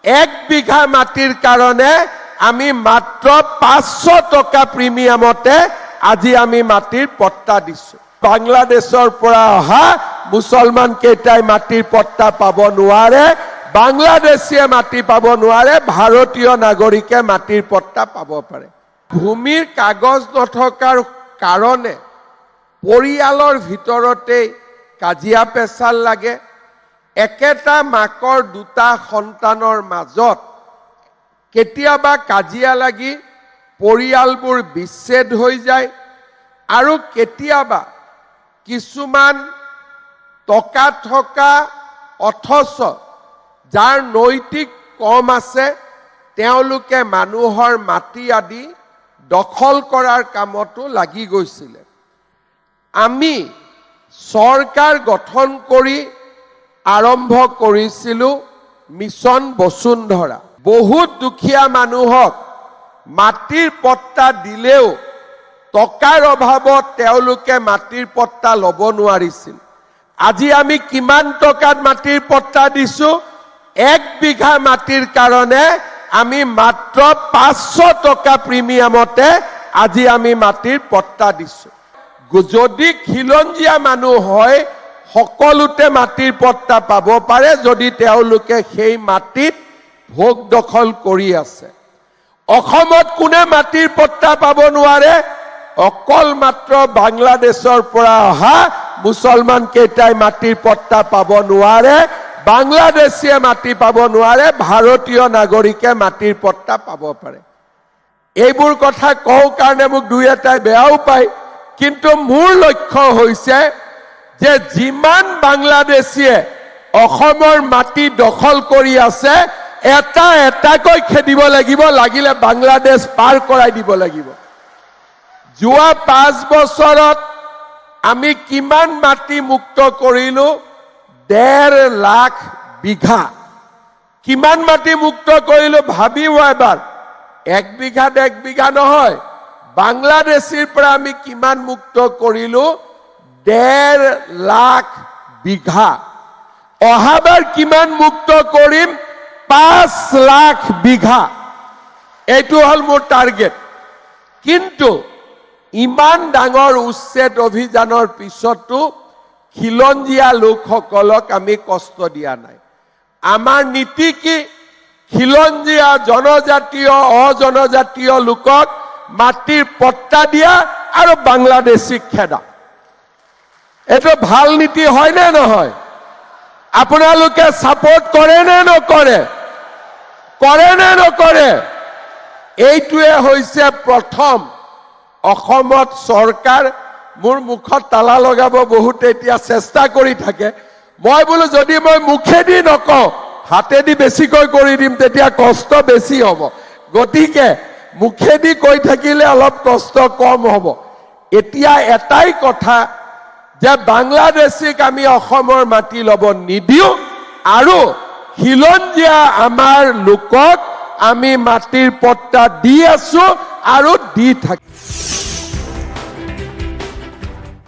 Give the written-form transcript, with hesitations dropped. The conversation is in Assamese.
1 বিঘা মাটিৰ কাৰণে আমি মাত্ৰ 500 টকা প্ৰিমিয়ামতে আজি আমি মাটিৰ পট্টা দিছো। বাংলাদেশৰ পৰা অহা মুছলমান কেইটাই মাটিৰ পট্টা পাব নোৱাৰে, বাংলাদেশীয়ে মাটি পাব নোৱাৰে, ভাৰতীয় নাগৰিকে মাটিৰ পট্টা পাব পাৰে। ভূমিৰ কাগজ নথকাৰ কাৰণে পৰিয়ালৰ ভিতৰতে কাজিয়া পেচাল লাগে। একেটা মাকৰ দুটা সন্তানৰ মাজত কেতিয়াবা কাজিয়া লাগি পৰিয়ালবোৰ বিচ্ছেদ হৈ যায় আৰু কেতিয়াবা কিছুমান টকা থকা অথচ যাৰ নৈতিক কম আছে তেওঁলোকে মানুহৰ মাটি আদি দখল কৰাৰ কামতো লাগি গৈছিলে। আমি চৰকাৰ গঠন কৰি আৰম্ভ কৰিছিলো মিছন বসুন্ধৰা। বহুত দুখীয়া মানুহক মাটিৰ পট্টা দিলেও টকাৰ অভাৱত তেওঁলোকে মাটিৰ পট্টা ল'ব নোৱাৰিছিল। আজি আমি কিমান টকাত মাটিৰ পট্টা দিছো? 1 বিঘা মাটিৰ কাৰণে আমি মাত্ৰ 500 টকা প্ৰিমিয়ামতে আজি আমি মাটিৰ পট্টা দিছো। যদি খিলঞ্জীয়া মানুহ হয় সকলোতে মাটিৰ পট্টা পাব পাৰে যদি তেওঁলোকে সেই মাটিত ভোগ দখল কৰি আছে। অসমত কোনে মাটিৰ পট্টা পাব নোৱাৰে? অকল মাত্ৰ বাংলাদেশৰ পৰা অহা মুছলমান কেইটাই মাটিৰ পট্টা পাব নোৱাৰে, বাংলাদেশীয়ে মাটি পাব নোৱাৰে, ভাৰতীয় নাগৰিকে মাটিৰ পট্টা পাব পাৰে। এইবোৰ কথা কওঁ কাৰণে মোক দুই এটাই বেয়াও পায়, কিন্তু মোৰ লক্ষ্য হৈছে যে যিমান বাংলাদেশীয়ে অসমৰ মাটি দখল কৰি আছে এটা এটাকৈ খেদিব লাগিব, লাগিলে বাংলাদেশ পাৰ কৰাই দিব লাগিব। যোৱা 5 বছৰত আমি কিমান মাটি মুক্ত কৰিলো? 1.5 লাখ বিঘা। কিমান মাটি মুক্ত কৰিলো ভাবিব এবাৰ। 1 বিঘাত 1 বিঘা নহয়, বাংলাদেশীৰ পৰা আমি কিমান মুক্ত কৰিলো? 1.5 লাখ বিঘা। অহাবাৰ কিমান মুক্ত কৰিম? 5 লাখ বিঘা। এইটো হল মোৰ টাৰ্গেট। কিন্তু ইমান ডাঙৰ উচ্ছেদ অভিযানৰ পিছতো খিলঞ্জীয়া লোকসকলক আমি কষ্ট দিয়া নাই। আমাৰ নীতি কি? খিলঞ্জীয়া জনজাতীয় অজনজাতীয় লোকক মাটিৰ পট্টা দিয়া আৰু বাংলাদেশীক খেদা। এইটো ভাল নীতি হয় নে নহয়? আপোনালোকে সাপোৰ্ট কৰে নে নকৰে? কৰে নে নকৰে? এইটোৱে হৈছে প্ৰথম অসমত চৰকাৰ। মোৰ মুখত তালা লগাব বহুত এতিয়া চেষ্টা কৰি থাকে। মই বোলো যদি মই মুখেদি নকওঁ হাতেদি বেছিকৈ কৰি দিম, তেতিয়া কষ্ট বেছি হ'ব। গতিকে মুখেদি কৈ থাকিলে অলপ কষ্ট কম হ'ব। এতিয়া এটাই কথা যে বাংলাদেশীক আমি অসমৰ মাটি ল'ব নিদিও আৰু খিলঞ্জীয়া আমাৰ লোকক আমি মাটিৰ পট্টা দি আছো আৰু দি থাকিম।